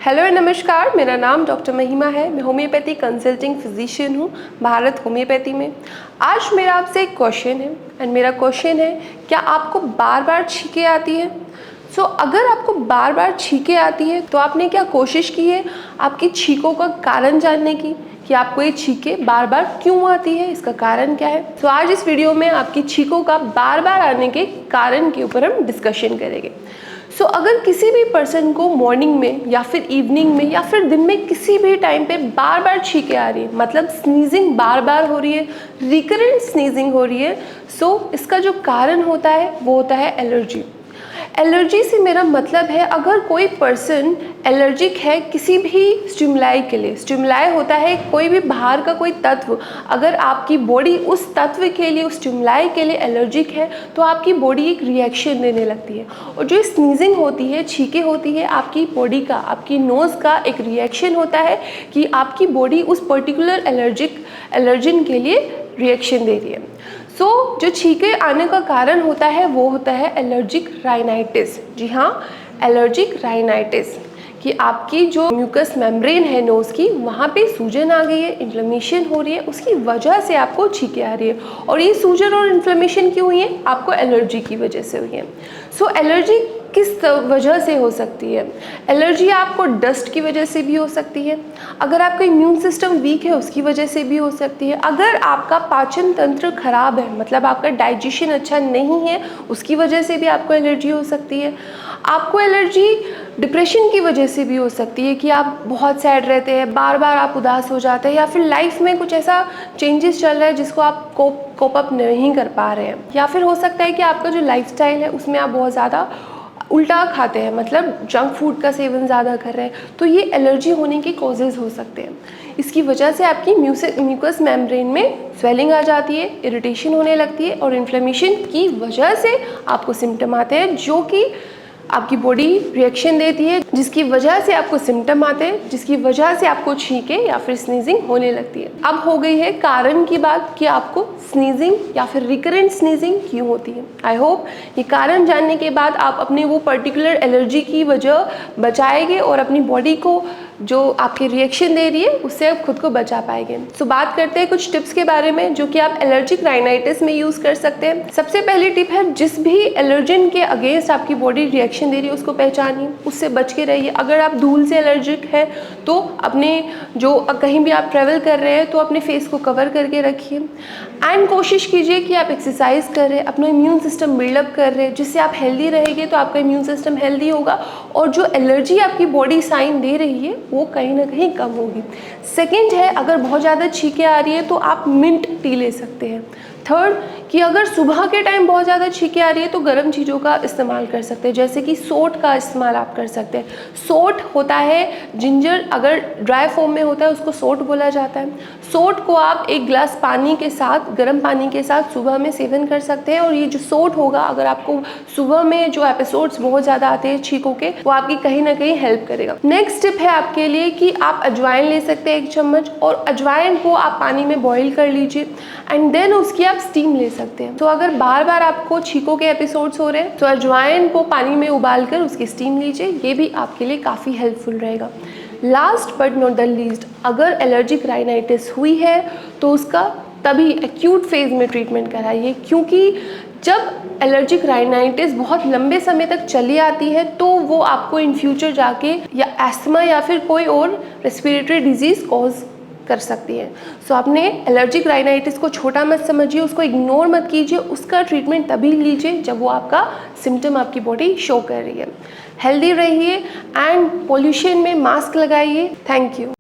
Hello नमस्कार, मेरा नाम डॉक्टर महिमा है। मैं होम्योपैथी कंसल्टिंग फिजिशियन हूँ भारत होम्योपैथी में। आज मेरा आपसे एक क्वेश्चन है एंड मेरा क्वेश्चन है, क्या आपको बार बार छींकें आती है? अगर आपको बार बार छींकें आती है तो आपने क्या कोशिश की है आपकी छींकों का कारण जानने की, कि आपको ये छींकें बार बार क्यों आती है, इसका कारण क्या है? आज इस वीडियो में आपकी छींकों का बार बार आने के कारण के ऊपर हम डिस्कशन करेंगे। अगर किसी भी पर्सन को मॉर्निंग में या फिर इवनिंग में या फिर दिन में किसी भी टाइम पे बार बार छींकें आ रही है, मतलब स्नीजिंग बार बार हो रही है, रिकरेंट स्नीजिंग हो रही है, इसका जो कारण होता है वो होता है एलर्जी। एलर्जी से मेरा मतलब है, अगर कोई पर्सन एलर्जिक है किसी भी स्टिमुलाई के लिए, स्टिमुलाई होता है कोई भी बाहर का कोई तत्व, अगर आपकी बॉडी उस तत्व के लिए, उस स्टिमुलाई के लिए एलर्जिक है तो आपकी बॉडी एक रिएक्शन देने लगती है। और जो स्नीजिंग होती है, छींकें होती है, आपकी बॉडी का, आपकी नोज़ का एक रिएक्शन होता है कि आपकी बॉडी उस पर्टिकुलर एलर्जन के लिए रिएक्शन दे रही है। जो छींकें आने का कारण होता है वो होता है एलर्जिक राइनाइटिस। जी हाँ, एलर्जिक राइनाइटिस, कि आपकी जो म्यूकस मेम्ब्रेन है नोज़ की, वहाँ पे सूजन आ गई है, इन्फ्लेमेशन हो रही है, उसकी वजह से आपको छींकें आ रही है। और ये सूजन और इन्फ्लेमेशन क्यों हुई है? आपको एलर्जी की वजह से हुई है। एलर्जी किस वजह से हो सकती है? एलर्जी आपको डस्ट की वजह से भी हो सकती है, अगर आपका इम्यून सिस्टम वीक है उसकी वजह से भी हो सकती है, अगर आपका पाचन तंत्र खराब है, मतलब आपका डाइजेशन अच्छा नहीं है, उसकी वजह से भी आपको एलर्जी हो सकती है। आपको एलर्जी डिप्रेशन की वजह से भी हो सकती है, कि आप बहुत सैड रहते हैं, बार बार आप उदास हो जाते हैं, या फिर लाइफ में कुछ ऐसा चेंजेस चल रहा है जिसको आप कोप अप नहीं कर पा रहे हैं। या फिर हो सकता है कि आपका जो लाइफस्टाइल है उसमें आप बहुत ज़्यादा उल्टा खाते हैं, मतलब जंक फूड का सेवन ज़्यादा कर रहे हैं, तो ये एलर्जी होने के कॉजेज़ हो सकते हैं। इसकी वजह से आपकी म्यूकस मेम्ब्रेन में स्वेलिंग आ जाती है, इरिटेशन होने लगती है, और इन्फ्लेमेशन की वजह से आपको सिम्टम आते हैं, जो कि आपकी बॉडी रिएक्शन देती है, जिसकी वजह से आपको सिम्टम आते हैं, जिसकी वजह से आपको छींकें या फिर स्नीजिंग होने लगती है। अब हो गई है कारण की बात, कि आपको स्नीजिंग या फिर रिकरेंट स्नीजिंग क्यों होती है। आई होप ये कारण जानने के बाद आप अपने वो पर्टिकुलर एलर्जी की वजह बचाएंगे और अपनी बॉडी को जो आपकी रिएक्शन दे रही है उससे आप खुद को बचा पाएंगे। बात करते हैं कुछ टिप्स के बारे में जो कि आप एलर्जिक राइनाइटिस में यूज़ कर सकते हैं। सबसे पहली टिप है, जिस भी एलर्जन के अगेंस्ट आपकी बॉडी रिएक्शन दे रही है उसको पहचानिए, उससे बच के रहिए। अगर आप धूल से एलर्जिक है तो अपने जो कहीं भी आप ट्रैवल कर रहे हैं तो अपने फेस को कवर करके रखिए, एंड कोशिश कीजिए कि आप एक्सरसाइज कर रहे हैं, अपना इम्यून सिस्टम बिल्डअप कर रहे हैं, जिससे आप हेल्दी रहेंगे तो आपका इम्यून सिस्टम हेल्दी होगा और जो एलर्जी आपकी बॉडी साइन दे रही है वो कहीं ना कहीं कम होगी। सेकंड है, अगर बहुत ज़्यादा छींकें आ रही है तो आप मिंट टी ले सकते हैं। थर्ड, कि अगर सुबह के टाइम बहुत ज़्यादा छींकें आ रही है तो गर्म चीज़ों का इस्तेमाल कर सकते हैं, जैसे कि सोट का इस्तेमाल आप कर सकते हैं। सोट होता है जिंजर, अगर ड्राई फॉर्म में होता है उसको सोट बोला जाता है। सोट को आप एक गिलास पानी के साथ, गर्म पानी के साथ सुबह में सेवन कर सकते हैं, और ये जो सोट होगा, अगर आपको सुबह में जो एपिसोड्स बहुत ज़्यादा आते हैं छींकों के, वो आपकी कहीं ना कहीं हेल्प करेगा। नेक्स्ट टिप है आपके लिए कि आप अजवाइन ले सकते हैं 1 चम्मच, और अजवाइन को आप पानी में बॉईल कर लीजिए एंड देन उसकी आप स्टीम ले सकते हैं। अगर बार बार आपको छींकों के एपिसोड्स हो रहे हैं तो अजवाइन को पानी में उबाल कर उसकी स्टीम लीजिए, ये भी आपके लिए काफ़ी हेल्पफुल रहेगा। Last but not the least, अगर एलर्जिक राइनाइटिस हुई है तो उसका तभी एक्यूट फेज में ट्रीटमेंट कराइए, क्योंकि जब एलर्जिक राइनाइटिस बहुत लंबे समय तक चली आती है तो वो आपको इन फ्यूचर जाके या एस्थमा या फिर कोई और रेस्पिरेटरी डिजीज़ कॉज कर सकती है। आपने एलर्जिक राइनाइटिस को छोटा मत समझिए, उसको इग्नोर मत कीजिए, उसका ट्रीटमेंट तभी लीजिए जब वो आपका सिम्टम आपकी बॉडी शो कर रही है। हेल्दी रहिए एंड पोल्यूशन में मास्क लगाइए। Thank you.